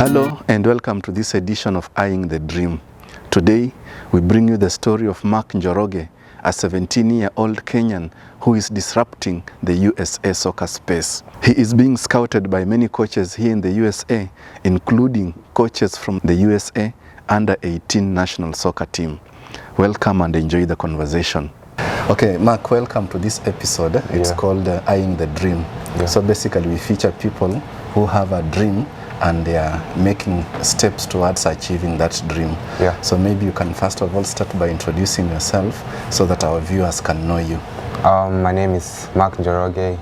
Hello and welcome to this edition of Eyeing the Dream. Today we bring you the story of Mark Njoroge, a 17-year-old Kenyan who is disrupting the USA soccer space. He is being scouted by many coaches here in the USA, including coaches from the USA under-18 national soccer team. Welcome and enjoy the conversation. Okay, Mark, welcome to this episode. It's called Eyeing the Dream. So basically we feature people who have a dream and they are making steps towards achieving that dream. So maybe you can first of all start by introducing yourself so that our viewers can know you. My name is Mark Njoroge.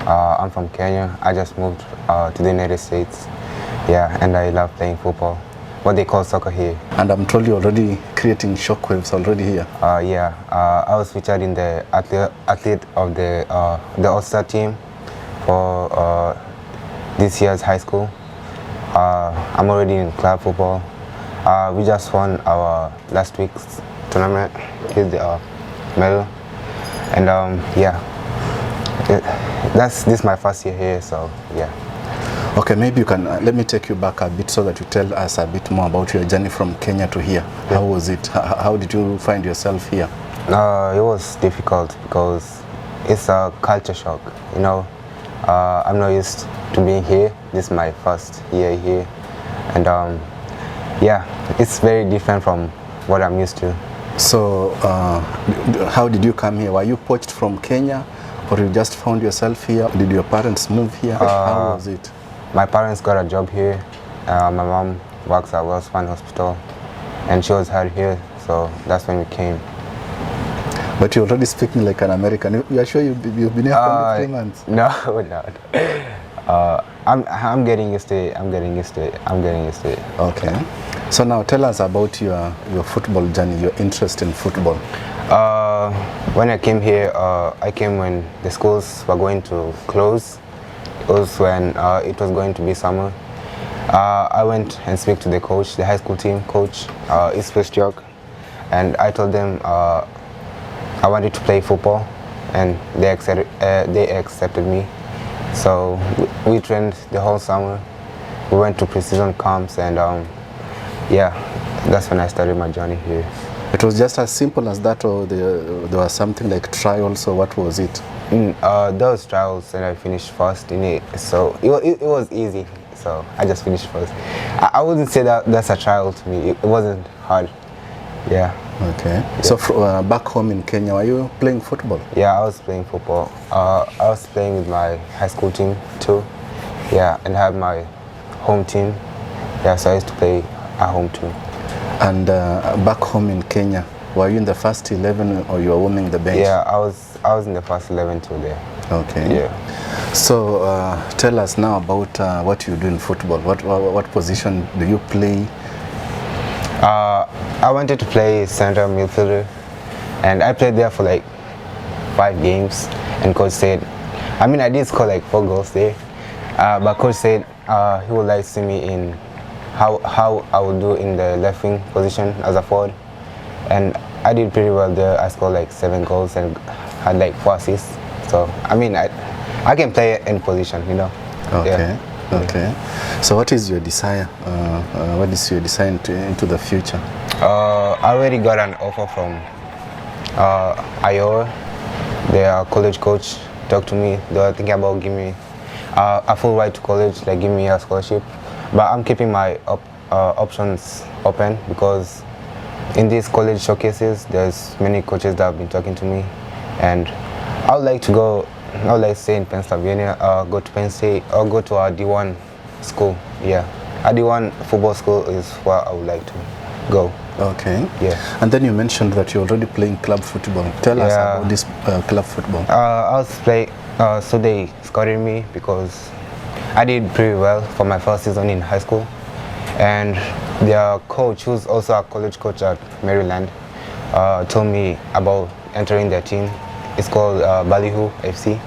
I'm from Kenya. I just moved to the United States. And I love playing football, what they call soccer here. And I'm told you're already creating shockwaves already here. I was featured in the athlete of the All-Star team for this year's high school. I'm already in club football. We just won our last week's tournament with the medal, and this is my first year here, so yeah. Okay, maybe you can let me take you back a bit so that you tell us a bit more about your journey from Kenya to here. How was it? How did you find yourself here? It was difficult because it's a culture shock, you know. I'm not used to being here. This is my first year here, and it's very different from what I'm used to. So how did you come here? Were you poached from Kenya or you just found yourself here? Did your parents move here? How was it? My parents got a job here. My mom works at Wellspun Hospital and she was hired here, so that's when we came. But you're already speaking like an American. You are sure you've been here for only 3 months? No, I'm getting used to it. I'm getting used to it. Okay. So now tell us about your football journey, your interest in football. When I came here, I came when the schools were going to close. It was when it was going to be summer. I went and spoke to the coach, the high school team coach, East York, and I told them I wanted to play football, and they accepted me. So we trained the whole summer. We went to pre-season camps, and that's when I started my journey here. It was just as simple as that, or there was something like trials, or what was it? Those trials, and I finished first in it. So it was easy. So I just finished first. I wouldn't say that that's a trial to me. It wasn't hard. Yeah. Okay. Yeah. So back home in Kenya, were you playing football? Yeah, I was playing football. I was playing with my high school team too. Yeah, and I had my home team. Yeah, so I used to play at home too. And back home in Kenya, were you in the first 11 or you were warming the bench? Yeah, I was in the first 11 too there. Okay. Yeah. So tell us now about what you do in football. What position do you play? I wanted to play center midfielder, and I played there for like 5 games, and coach said, I did score like 4 goals there, but coach said he would like to see me in how I would do in the left wing position as a forward, and I did pretty well there. I scored like 7 goals and had like 4 assists, so I can play any position, you know. Okay. Yeah. Okay. So what is your desire? What is your desire into the future? I already got an offer from Iowa. Their college coach talked to me. They were thinking about giving me a full ride to college, like give me a scholarship. But I'm keeping my options open because in these college showcases, there's many coaches that have been talking to me, and I would like to stay in Pennsylvania, go to Penn State, or go to a D1 school. Yeah, a D1 football school is where I would like to go. Okay. Yeah. And then you mentioned that you're already playing club football. Tell us about this club football. I was playing, so they scouted me because I did pretty well for my first season in high school. And their coach, who's also a college coach at Maryland, told me about entering their team. It's called Ballyhoo FC.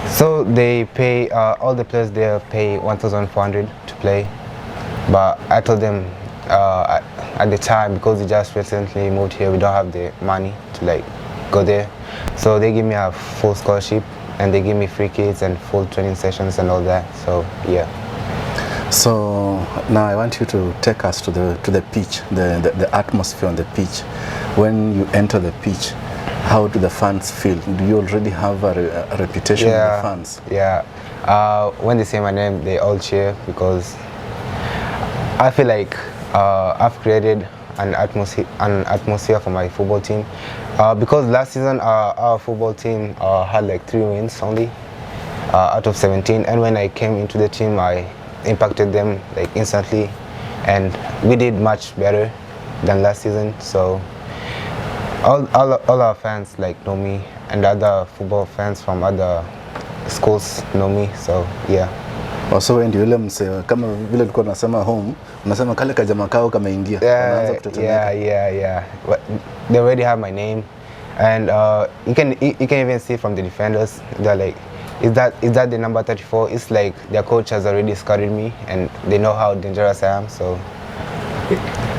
So they pay, all the players there pay $1,400 to play. But I told them at the time, because we just recently moved here, we don't have the money to like go there. So they give me a full scholarship and they give me free kits and full training sessions and all that. So yeah. So now I want you to take us to the pitch, the atmosphere on the pitch. When you enter the pitch, how do the fans feel? Do you already have a reputation with the fans? Yeah. When they say my name, they all cheer because I feel like I've created an atmosphere for my football team. Because last season our football team had like 3 wins only out of 17, and when I came into the team, I impacted them like instantly, and we did much better than last season. So all our fans like know me, and other football fans from other schools know me. So yeah. Also ndio yule mse kama vile ulikuwa unasema home, unasema kale kajama kao kameingia, unaanza kutetemeka. Yeah. They already have my name, and you can even see from the defenders, they're like, is that the number 34? It's like their coach has already scouted me, and they know how dangerous I am. So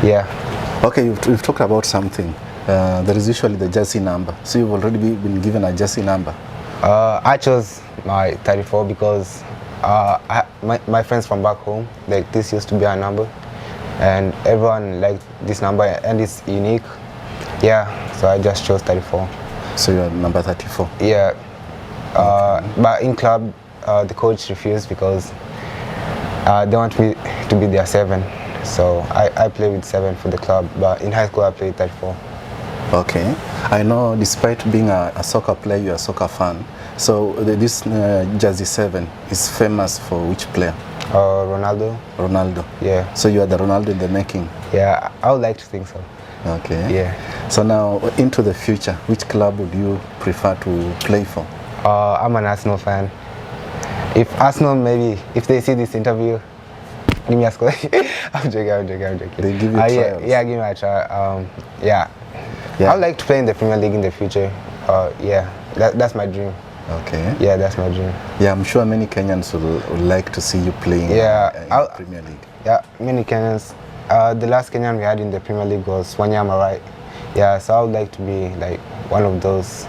yeah. Okay, you've talked about something. There is usually the jersey number. So you've already been given a jersey number. I chose my 34 because my friends from back home, like, this used to be our number, and everyone liked this number, and it's unique. Yeah, so I just chose 34. So you're number 34? Yeah. But in club, the coach refused because they want me to be their 7. So I play with 7 for the club, but in high school I played 34. Okay. I know despite being a soccer player, you're a soccer fan. So this jersey 7 is famous for which player? Ronaldo. Ronaldo. Yeah. So you are the Ronaldo in the making? Yeah, I would like to think so. Okay. Yeah. So now into the future, which club would you prefer to play for? I'm an Arsenal fan. If Arsenal, maybe, if they see this interview, give me a score. I'm joking. They give you trials? Yeah, give me a try. Yeah. I would like to play in the Premier League in the future. Yeah, that's my dream. Okay. Yeah, that's my dream. Yeah, I'm sure many Kenyans would like to see you playing in the Premier League. Yeah, many Kenyans. The last Kenyan we had in the Premier League was Wanyama, right? Yeah, so I would like to be like one of those.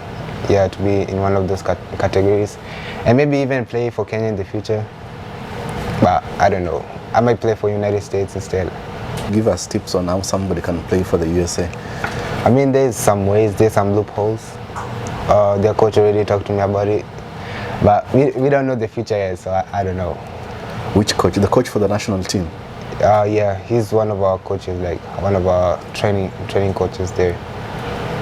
Yeah, to be in one of those categories, and maybe even play for Kenya in the future. But I don't know. I might play for United States instead. Give us tips on how somebody can play for the USA. I mean, there's some ways, there's some loopholes. Their coach already talked to me about it, but we don't know the future yet, so I don't know. Which coach? The coach for the national team? Yeah, he's one of our coaches, like one of our training coaches there.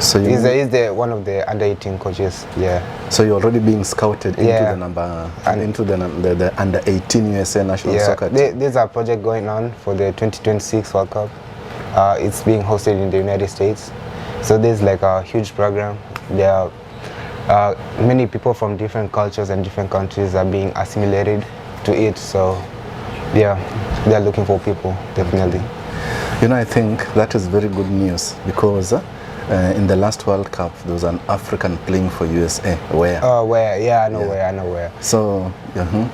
So he's one of the under 18 coaches. Yeah. So you're already being scouted into the under 18 USA national soccer team. There's a project going on for the 2026 World Cup. It's being hosted in the United States. So there's like a huge program. There are many people from different cultures and different countries are being assimilated to it. So yeah, they're looking for people, definitely. You know, I think that is very good news because in the last World Cup, there was an African playing for USA. Where? Oh, where? Yeah, I know where. So,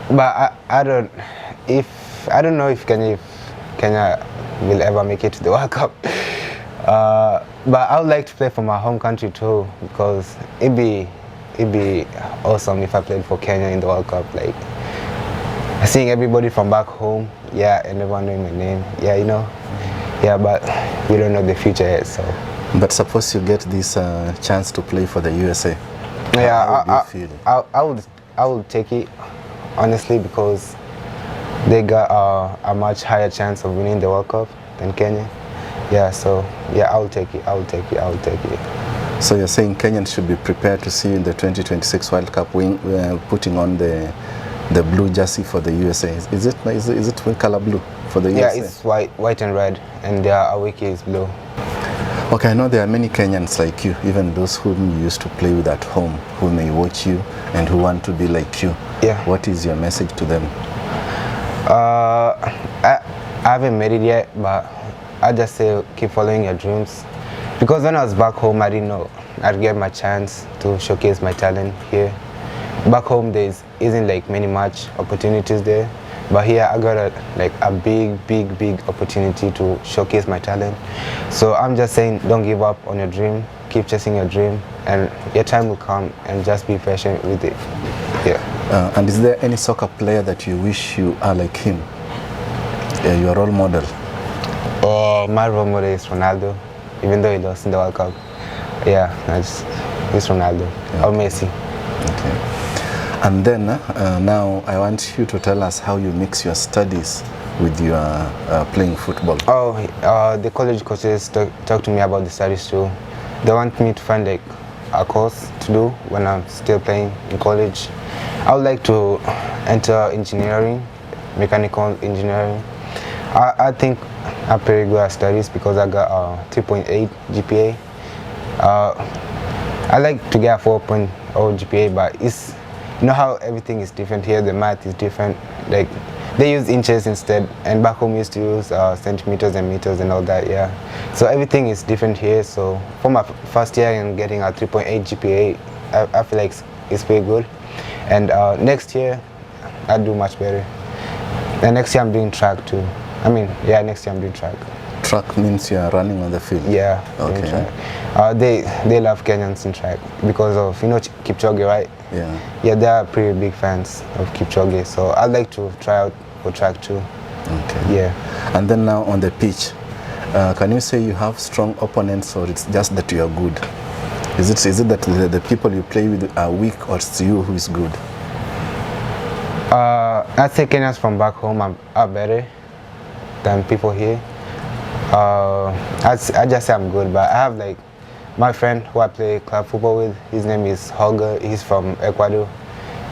but I don't know if Kenya will ever make it to the World Cup. But I would like to play for my home country too, because it'd be awesome if I played for Kenya in the World Cup. Like seeing everybody from back home, yeah, and everyone knowing my name, yeah, you know, yeah. But we don't know the future yet, so. But suppose you get this chance to play for the USA. Yeah, how would you feel? I would take it, honestly, because they got a much higher chance of winning the World Cup than Kenya. Yeah, so yeah, I will take it. So you're saying Kenyans should be prepared to see you in the 2026 World Cup putting on the blue jersey for the USA. Is it color blue for the USA? Yeah, it's white and red, and their away key is blue. Okay, I know there are many Kenyans like you, even those whom you used to play with at home, who may watch you and who want to be like you. Yeah. What is your message to them? I haven't made it yet, but I just say keep following your dreams. Because when I was back home, I didn't know I'd get my chance to showcase my talent here. Back home, there isn't like many much opportunities there. But here I got a big opportunity to showcase my talent. So I'm just saying, don't give up on your dream. Keep chasing your dream, and your time will come. And just be patient with it. Yeah. And is there any soccer player that you wish you are like him? Your role model? My role model is Ronaldo, even though he lost in the World Cup. Yeah, it's Ronaldo or Messi. Okay. And then now I want you to tell us how you mix your studies with your playing football. The college coaches talk to me about the studies too. They want me to find like a course to do when I'm still playing in college. I would like to enter engineering, mechanical engineering. I think I'm pretty good at studies because I got a 3.8 GPA. I like to get a 4.0 GPA, but it's, you know how everything is different here, the math is different. Like they use inches instead, and back home used to use centimeters and meters and all that, yeah. So everything is different here, so for my first year and getting a 3.8 GPA, I feel like it's pretty good. And next year, I'll do much better. And next year I'm doing track too. Next year I'm doing track. Track means you are running on the field? Yeah. Okay. They love Kenyans in track because of, you know, Kipchoge, right? Yeah. Yeah, they are pretty big fans of Kipchoge, so I'd like to try out for track too. Okay. Yeah. And then now on the pitch, can you say you have strong opponents, or it's just that you are good? Is it that the people you play with are weak, or it's you who is good? I'd say Kenyans from back home are better than people here. I just say I'm good, but I have like my friend who I play club football with. His name is Holger. He's from Ecuador.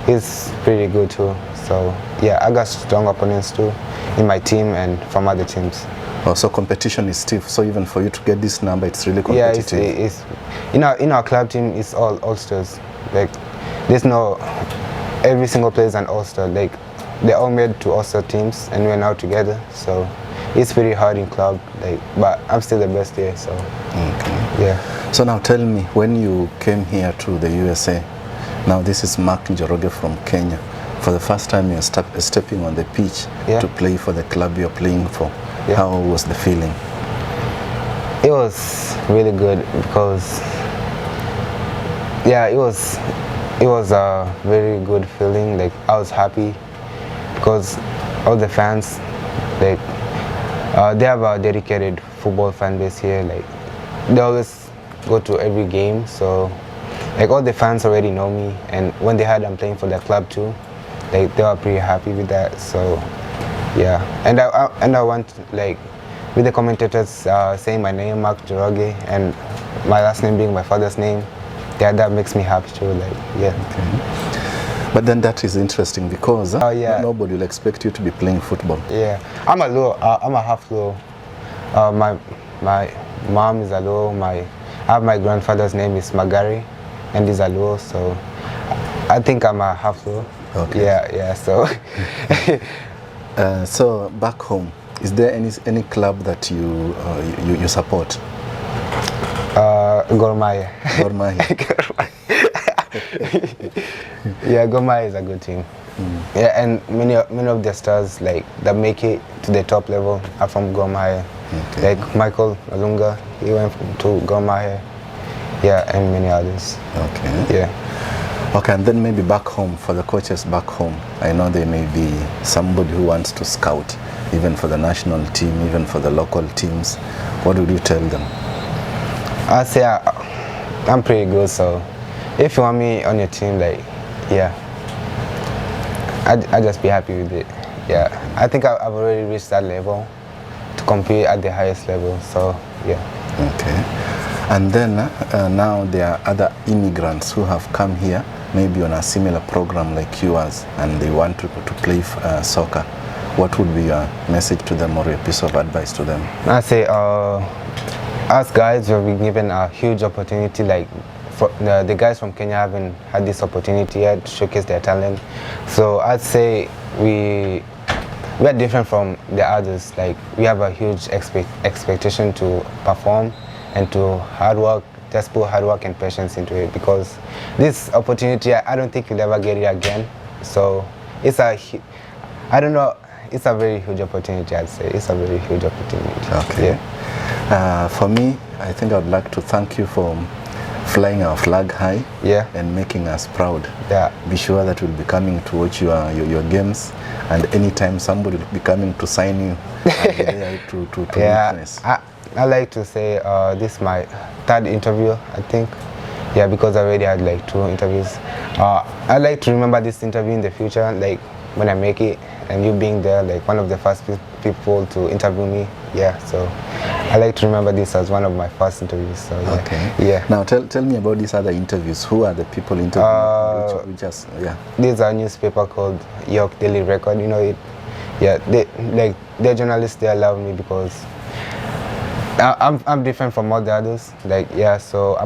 He's pretty good too. So yeah, I got strong opponents too in my team and from other teams. Oh, so competition is stiff. So even for you to get this number, it's really competitive. Yeah, it's in our club team. It's all stars. Like there's no every single player is an all-star. Like they all made to all-star teams, and we're now together. So it's pretty hard in club. Like, but I'm still the best here. So okay. Yeah. So now tell me, when you came here to the USA, now this is Mark Njoroge from Kenya. For the first time you're stepping on the pitch to play for the club you're playing for. Yeah. How was the feeling? It was really good because it was a very good feeling. Like I was happy because all the fans, like they have a dedicated football fan base here. Like they always go to every game, so like all the fans already know me, and when they heard I'm playing for the club too, like they were pretty happy with that. So yeah, and I want, like, with the commentators saying my name, Mark Njoroge, and my last name being my father's name, yeah, that makes me happy too. Like, yeah. Okay. But then that is interesting because nobody will expect you to be playing football. Yeah, I'm a half Luo. My mom is a Luo. I have my grandfather's name is Magari, and he's a Luo, so I think I'm a half Luo. Okay. Yeah. So. So back home, is there any club that you support? Gor Mahia. Gor Mahia. Yeah, Gor Mahia is a good team. Yeah, and many of the stars like that make it to the top level are from Gor Mahia. Okay. Like Michael Alunga, he went to Gor Mahia. Yeah, and many others. Okay. Yeah. Okay, and then maybe back home, for the coaches back home, I know there may be somebody who wants to scout, even for the national team, even for the local teams. What would you tell them? I say I'm pretty good, so if you want me on your team, like, yeah, I just be happy with it. Yeah, I think I've already reached that level to compete at the highest level, so yeah. Okay. And then now there are other immigrants who have come here, maybe on a similar program like yours, and they want to play soccer. What would be your message to them or your piece of advice to them? I say, us guys have been given a huge opportunity. Like the guys from Kenya haven't had this opportunity yet to showcase their talent. So I'd say we are different from the others. Like we have a huge expectation to perform and to hard work. Just put hard work and patience into it, because this opportunity, I don't think you'll ever get it again. So it's I don't know, it's a very huge opportunity, I'd say. It's a very huge opportunity. Okay. Yeah. For me, I think I would like to thank you for flying our flag high, Yeah. and making us proud. Yeah. Be sure that we'll be coming to watch your games, and anytime somebody will be coming to sign you, I'll be there to Yeah. witness. I like to say this is my third interview, I think. Yeah, because I already had like 2 interviews. I like to remember this interview in the future, like when I make it, and you being there, like one of the first people to interview me. Yeah, so I like to remember this as one of my first interviews. So yeah. Okay. Yeah. Now tell me about these other interviews. Who are the people interviewing? Which just yeah. There's a newspaper called York Daily Record. You know it. Yeah, they're journalists. They love me because I'm different from all the others. Like yeah, so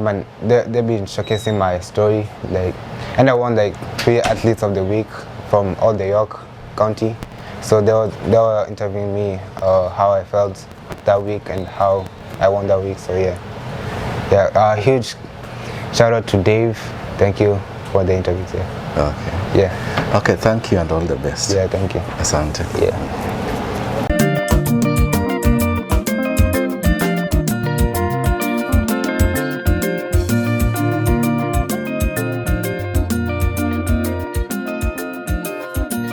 they've been showcasing my story. Like, and I won like 3 athletes of the week from all the York County. So they were interviewing me how I felt that week and how I won that week. So yeah, huge shout out to Dave. Thank you for the interview. Yeah. Okay. Yeah. Okay. Thank you and all the best. Yeah. Thank you. Asante. Yeah.